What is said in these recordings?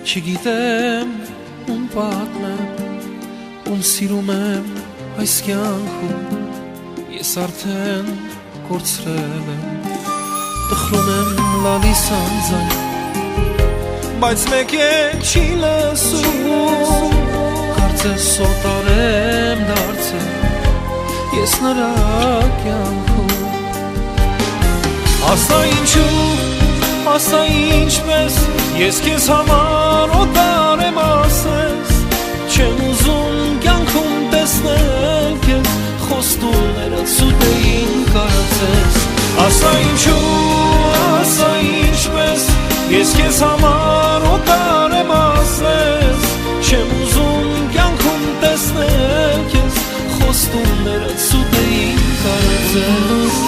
Չգիտեմ ում պատմեմ, ում սիրում եմ այս կյանքում, ես արդեն կորցրել եմ, տխրում եմ լալիս անձայն, բայց մեկ եկ չի լսում, կարծես սոտար եմ դարձել, ես նրա կյանքում, ասա ինչու, ասա ինչպես, ես քեզ համար օտար եմ ասես, չեմ ուզում կյանքում տեսնել քեզ, խոստումներդ սուտ էին կարծես, ասա ինչու, ասա ինչպես, ես քեզ համար օտար եմ ասես, չեմ ուզում կյանքում տեսնել քեզ, խոստումներդ սուտ էին կարծես,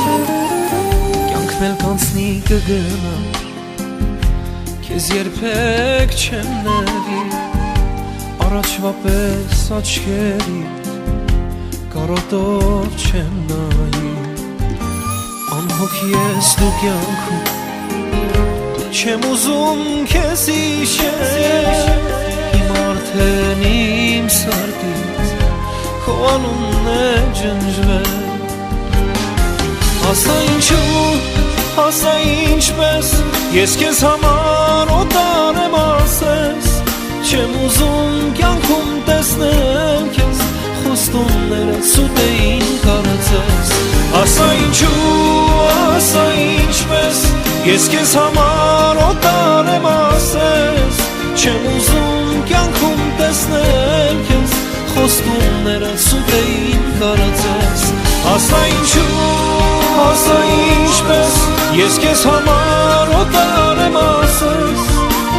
կյանքն էլ կանցնի կգնա, քեզ երբեք չեմ ների, առաջվա պես աչքերիդ կարոտով չեմ նայի, անհոգ ես դու կյանքում, չեմ ուզում քեզ հիշել, իմ արդեն իմ սրտից քո անունն է ջնջվել, ասա ինչու, ասա ինչպես, ես քեզ համար օտար եմ ասես, չեմ ուզում կյանքում տեսնել քեզ, խոստումներդ սուտ էին կարծես, ասա ինչու, ասա ինչպես, ես քեզ համար օտար եմ ասես, չեմ ուզում կյանքում տեսնել քեզ, խոստումներդ սուտ էին կարծես, ասա ինչու, ասա ինչպես, ես քեզ համար օտար եմ ասես,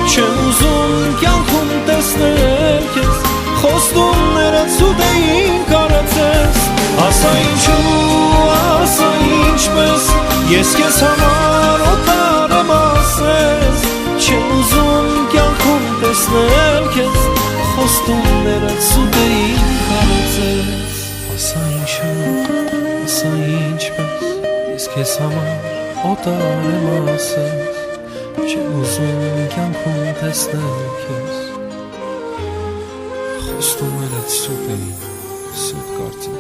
չեմ ուզում կյանքում տեսնել քեզ, խոստումներդ սուտ էին կարծես, ասա ինչու, ասա ինչպես, ես քեզ համար օտար եմ ասես, չեմ ուզում կյանքում տեսնել քեզ, խոստումներդ սուտ էին կարծես, ասա ինչու, ասա ինչպես, ես քեզ համար օտար եմ ասես, չեմ ուզում կյանքում տեսնել քեզ, խոստումներդ սուտ էին, սուտ կարծես